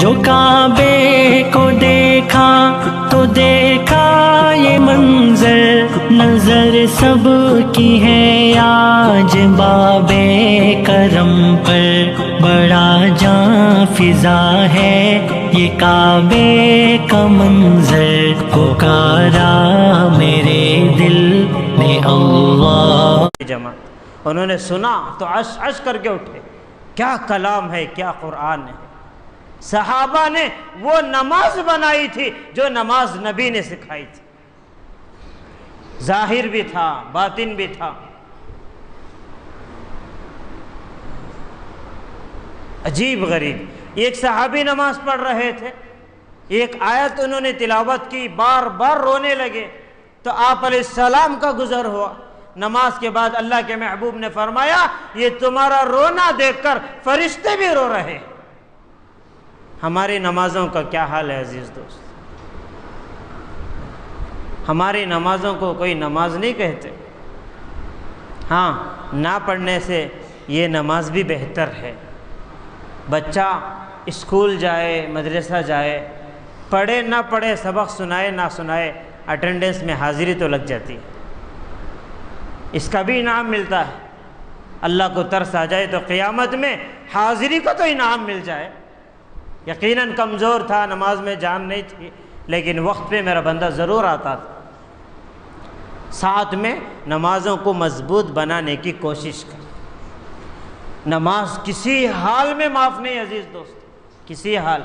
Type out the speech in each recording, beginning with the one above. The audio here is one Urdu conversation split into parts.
جو کعبے کو دیکھا تو دیکھا یہ منظر، نظر سب کی ہے آج باب کرم پر، بڑا جاں فضا ہے یہ کعبے کا منظر، پکارا میرے دل نے اللہ۔ جمع انہوں نے سنا تو عش عش کر کے اٹھے، کیا کلام ہے، کیا قرآن ہے۔ صحابہ نے وہ نماز بنائی تھی جو نماز نبی نے سکھائی تھی، ظاہر بھی تھا باطن بھی تھا۔ عجیب غریب، ایک صحابی نماز پڑھ رہے تھے، ایک آیت انہوں نے تلاوت کی، بار بار رونے لگے تو آپ علیہ السلام کا گزر ہوا۔ نماز کے بعد اللہ کے محبوب نے فرمایا یہ تمہارا رونا دیکھ کر فرشتے بھی رو رہے۔ ہماری نمازوں کا کیا حال ہے عزیز دوست؟ ہماری نمازوں کو کوئی نماز نہیں کہتے۔ ہاں، نہ پڑھنے سے یہ نماز بھی بہتر ہے۔ بچہ اسکول جائے، مدرسہ جائے، پڑھے نہ پڑھے، سبق سنائے نہ سنائے، اٹینڈنس میں حاضری تو لگ جاتی ہے، اس کا بھی انعام ملتا ہے۔ اللہ کو ترس آ جائے تو قیامت میں حاضری کو تو انعام مل جائے۔ یقیناً کمزور تھا، نماز میں جان نہیں تھی، لیکن وقت پہ میرا بندہ ضرور آتا تھا۔ ساتھ میں نمازوں کو مضبوط بنانے کی کوشش کر۔ نماز کسی حال میں معاف نہیں عزیز دوست، کسی حال۔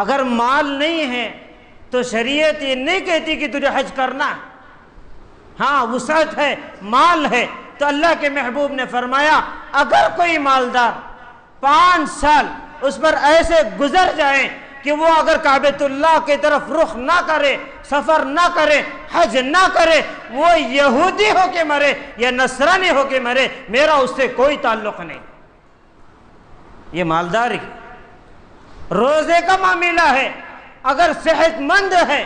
اگر مال نہیں ہے تو شریعت یہ نہیں کہتی کہ تجھے حج کرنا ہے۔ ہاں وسعت ہے، مال ہے، تو اللہ کے محبوب نے فرمایا اگر کوئی مالدار 5 سال اس پر ایسے گزر جائیں کہ وہ اگر کعبۃ اللہ کی طرف رخ نہ کرے، سفر نہ کرے، حج نہ کرے، وہ یہودی ہو کے مرے یا نصرانی ہو کے مرے، میرا اس سے کوئی تعلق نہیں۔ یہ مالداری۔ روزے کا معاملہ ہے، اگر صحت مند ہے،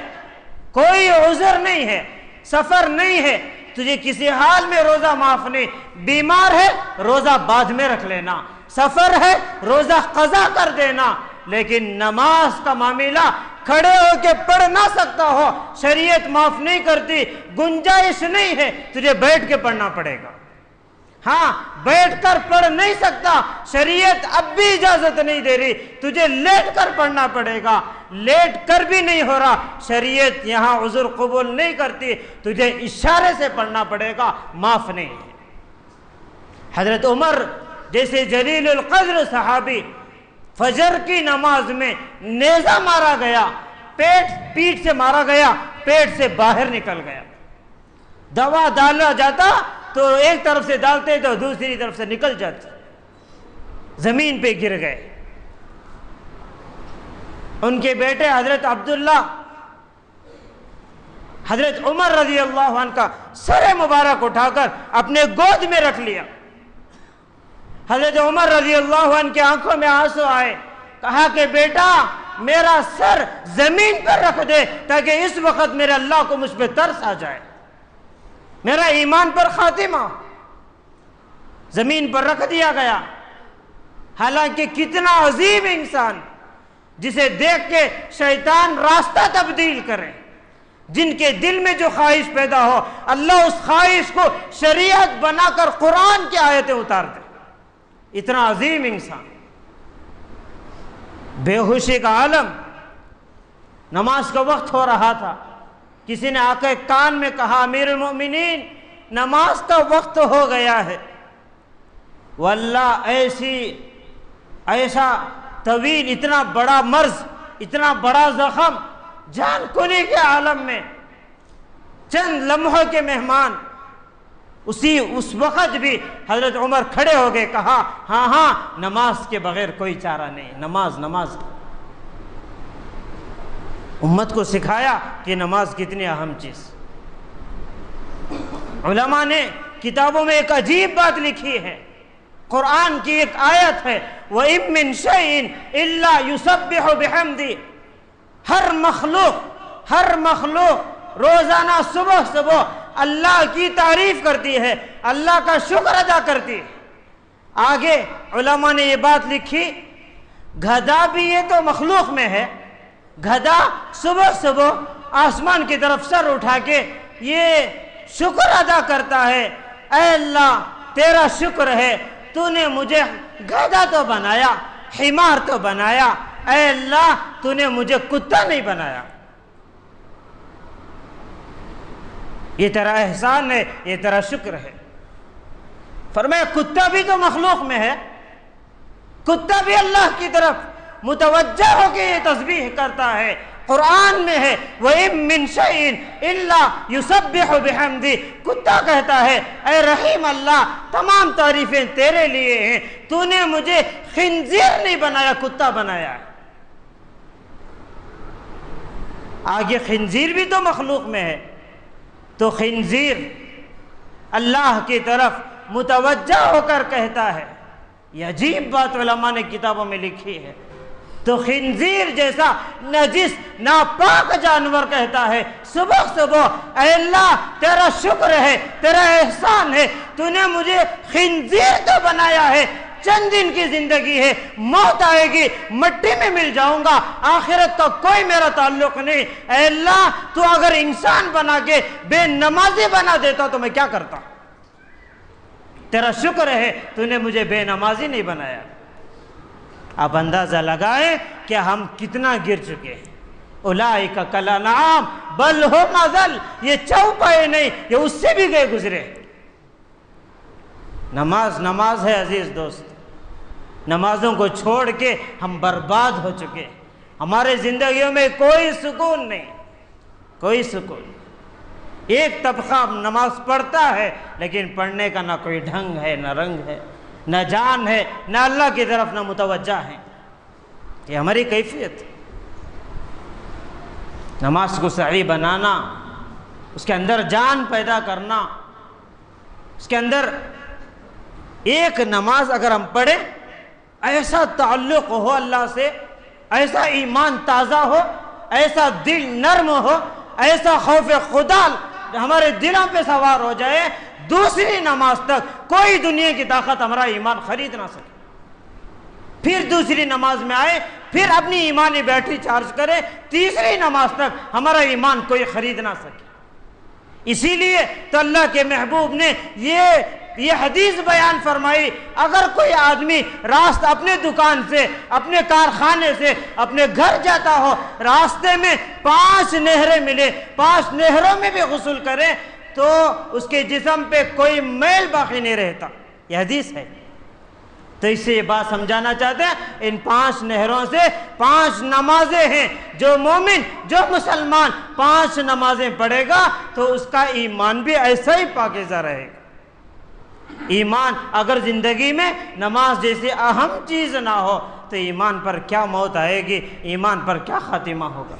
کوئی عذر نہیں ہے، سفر نہیں ہے، تجھے کسی حال میں روزہ معاف نہیں۔ بیمار ہے روزہ بعد میں رکھ لینا، سفر ہے روزہ قضا کر دینا، لیکن نماز کا معاملہ کھڑے ہو کے پڑھ نہ سکتا ہو، شریعت معاف نہیں کرتی، گنجائش نہیں ہے، تجھے بیٹھ کے پڑھنا پڑے گا۔ ہاں بیٹھ کر پڑھ نہیں سکتا، شریعت اب بھی اجازت نہیں دے رہی، تجھے لیٹ کر پڑھنا پڑے گا۔ لیٹ کر بھی نہیں ہو رہا، شریعت یہاں عذر قبول نہیں کرتی، تجھے اشارے سے پڑھنا پڑے گا، معاف نہیں ہے۔ حضرت عمر جیسے جلیل القدر صحابی، فجر کی نماز میں نیزہ مارا گیا، پیٹ سے مارا گیا، پیٹ سے باہر نکل گیا۔ دوا ڈالا جاتا تو ایک طرف سے ڈالتے تو دوسری طرف سے نکل جاتی، زمین پہ گر گئے۔ ان کے بیٹے حضرت عبداللہ، حضرت عمر رضی اللہ عنہ کا سر مبارک اٹھا کر اپنے گود میں رکھ لیا۔ حضرت عمر رضی اللہ عنہ کی آنکھوں میں آنسو آئے، کہا کہ بیٹا میرا سر زمین پر رکھ دے تاکہ اس وقت میرے اللہ کو مجھ پہ ترس آ جائے، میرا ایمان پر خاتمہ۔ زمین پر رکھ دیا گیا۔ حالانکہ کتنا عظیم انسان جسے دیکھ کے شیطان راستہ تبدیل کرے، جن کے دل میں جو خواہش پیدا ہو، اللہ اس خواہش کو شریعت بنا کر قرآن کی آیتیں اتار دے۔ اتنا عظیم انسان، بے ہوشی کا عالم۔ نماز کا وقت ہو رہا تھا، کسی نے آ کے کان میں کہا امیر المؤمنین نماز کا وقت ہو گیا ہے۔ واللہ ایسا طویل، اتنا بڑا مرض، اتنا بڑا زخم، جان کنی کے عالم میں چند لمحوں کے مہمان، اس وقت بھی حضرت عمر کھڑے ہو گئے، کہا ہاں نماز کے بغیر کوئی چارہ نہیں، نماز۔ امت کو سکھایا کہ نماز کتنی اہم چیز۔ علماء نے کتابوں میں ایک عجیب بات لکھی ہے، قرآن کی ایک آیت ہے وَإِن مِّن شَيْءٍ إِلَّا يُسَبِّحُ بِحَمْدِهِ۔ ہر مخلوق روزانہ صبح اللہ کی تعریف کرتی ہے، اللہ کا شکر ادا کرتی ہے۔ آگے علماء نے یہ بات لکھی، گدھا بھی یہ تو مخلوق میں ہے، گدھا صبح صبح آسمان کی طرف سر اٹھا کے یہ شکر ادا کرتا ہے، اے اللہ تیرا شکر ہے، تو نے مجھے گدھا تو بنایا، حمار تو بنایا، اے اللہ تو نے مجھے کتا نہیں بنایا، یہ تیرا احسان ہے، یہ تیرا شکر ہے۔ فرمایا کتا بھی تو مخلوق میں ہے، کتا بھی اللہ کی طرف متوجہ ہو کے یہ تسبیح کرتا ہے، قرآن میں ہے وَإِن مِّن شَيْءٍ إِلَّا يُسَبِّحُ بِحَمْدِهِ، کتا کہتا ہے اے رحیم اللہ تمام تعریفیں تیرے لیے ہیں، تو نے مجھے خنزیر نہیں بنایا، کتا بنایا ہے۔ آگے خنزیر بھی تو مخلوق میں ہے، تو خنزیر اللہ کی طرف متوجہ ہو کر کہتا ہے، یہ عجیب بات علماء نے کتابوں میں لکھی ہے، تو خنزیر جیسا نجس ناپاک جانور کہتا ہے صبح صبح اے اللہ تیرا شکر ہے، تیرا احسان ہے، تو نے مجھے خنزیر تو بنایا ہے، چند دن کی زندگی ہے، موت آئے گی، مٹی میں مل جاؤں گا، آخرت کا کوئی میرا تعلق نہیں، اے اللہ تو اگر انسان بنا کے بے نمازی بنا دیتا تو میں کیا کرتا؟ تیرا شکر ہے تو نے مجھے بے نمازی نہیں بنایا۔ آپ اندازہ لگائیں کہ ہم کتنا گر چکے ہیں۔ اولئک کالانعام بل ہم اضل، یہ چوپائے نہیں، یہ اس سے بھی گئے گزرے۔ نماز ہے عزیز دوست، نمازوں کو چھوڑ کے ہم برباد ہو چکے، ہمارے زندگیوں میں کوئی سکون نہیں، کوئی سکون۔ ایک طبقہ نماز پڑھتا ہے لیکن پڑھنے کا نہ کوئی ڈھنگ ہے، نہ رنگ ہے، نہ جان ہے، نہ اللہ کی طرف نہ متوجہ ہے۔ یہ ہماری کیفیت، نماز کو صحیح بنانا، اس کے اندر جان پیدا کرنا، اس کے اندر ایک نماز اگر ہم پڑھیں ایسا تعلق ہو اللہ سے، ایسا ایمان تازہ ہو، ایسا دل نرم ہو، ایسا خوف خدا ہمارے دلوں پہ سوار ہو جائے، دوسری نماز تک کوئی دنیا کی طاقت ہمارا ایمان خرید نہ سکے۔ پھر دوسری نماز میں آئے، پھر اپنی ایمانی بیٹری چارج کرے، تیسری نماز تک ہمارا ایمان کوئی خرید نہ سکے۔ اسی لیے تو اللہ کے محبوب نے یہ حدیث بیان فرمائی، اگر کوئی آدمی راست اپنے دکان سے، اپنے کارخانے سے اپنے گھر جاتا ہو، راستے میں 5 نہریں ملے، 5 نہروں میں بھی غسل کرے تو اس کے جسم پہ کوئی میل باقی نہیں رہتا، یہ حدیث ہے۔ تو اس سے یہ بات سمجھانا چاہتے ہیں، ان 5 نہروں سے 5 نمازیں ہیں، جو مومن، جو مسلمان 5 نمازیں پڑھے گا تو اس کا ایمان بھی ایسا ہی پاکیزہ رہے گا۔ ایمان اگر زندگی میں نماز جیسی اہم چیز نہ ہو تو ایمان پر کیا موت آئے گی، ایمان پر کیا خاتمہ ہوگا۔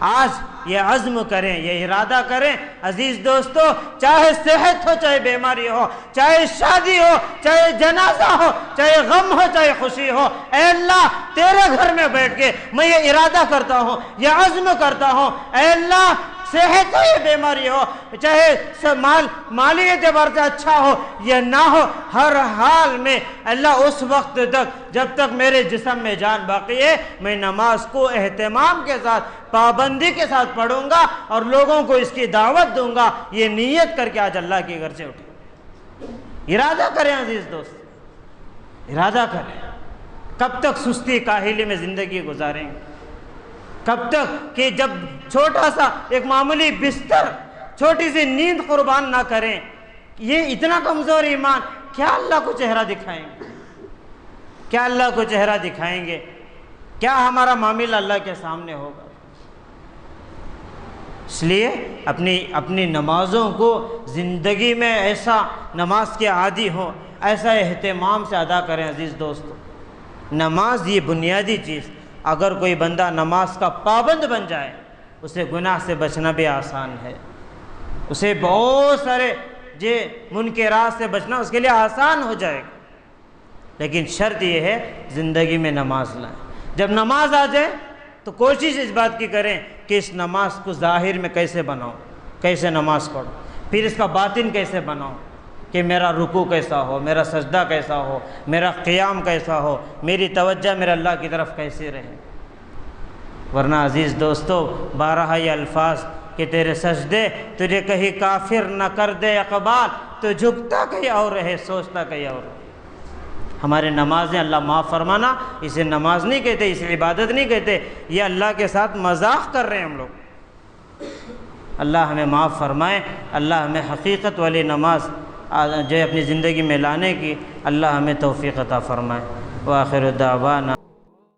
آج یہ عزم کریں، یہ ارادہ کریں عزیز دوستو، چاہے صحت ہو، چاہے بیماری ہو، چاہے شادی ہو، چاہے جنازہ ہو، چاہے غم ہو، چاہے خوشی ہو، اے اللہ تیرے گھر میں بیٹھ کے میں یہ ارادہ کرتا ہوں، یہ عزم کرتا ہوں، اے اللہ صحت ہو یا بیماری ہو، چاہے مالی اعتبار سے اچھا ہو یا نہ ہو، ہر حال میں اللہ اس وقت تک جب تک میرے جسم میں جان باقی ہے میں نماز کو اہتمام کے ساتھ، پابندی کے ساتھ پڑھوں گا اور لوگوں کو اس کی دعوت دوں گا، یہ نیت کر کے آج اللہ کے گھر سے اٹھے۔ ارادہ کریں عزیز دوست، ارادہ کریں۔ کب تک سستی کاہلی میں زندگی گزاریں گے؟ کب تک کہ جب چھوٹا سا ایک معمولی بستر، چھوٹی سی نیند قربان نہ کریں؟ یہ اتنا کمزور ایمان کیا اللہ کو چہرہ دکھائیں گے؟ کیا اللہ کو چہرہ دکھائیں گے؟ کیا ہمارا معاملہ اللہ کے سامنے ہوگا؟ اس لیے اپنی نمازوں کو زندگی میں ایسا نماز کے عادی ہوں، ایسا اہتمام سے ادا کریں عزیز دوستو۔ نماز یہ بنیادی چیز، اگر کوئی بندہ نماز کا پابند بن جائے اسے گناہ سے بچنا بھی آسان ہے، اسے بہت سارے منکرات سے بچنا اس کے لیے آسان ہو جائے گا۔ لیکن شرط یہ ہے زندگی میں نماز لائیں۔ جب نماز آ جائے تو کوشش اس بات کی کریں کہ اس نماز کو ظاہر میں کیسے بناؤں، کیسے نماز پڑھوں، پھر اس کا باطن کیسے بناؤں، کہ میرا رکوع کیسا ہو، میرا سجدہ کیسا ہو، میرا قیام کیسا ہو، میری توجہ میرے اللہ کی طرف کیسے رہے۔ ورنہ عزیز دوستو، بارہا یہ الفاظ کہ تیرے سجدے تجھے کہیں کافر نہ کر دے اقبال، تو جھکتا کہیں اور رہے، سوچتا کہیں اور رہے۔ ہمارے نمازیں اللہ معاف فرمانا، اسے نماز نہیں کہتے، اسے عبادت نہیں کہتے، یہ اللہ کے ساتھ مذاق کر رہے ہیں ہم لوگ۔ اللہ ہمیں معاف فرمائے، اللہ ہمیں حقیقت والی نماز جو ہے اپنی زندگی میں لانے کی اللہ ہمیں توفیق عطا فرمائے۔ وآخر دعوانا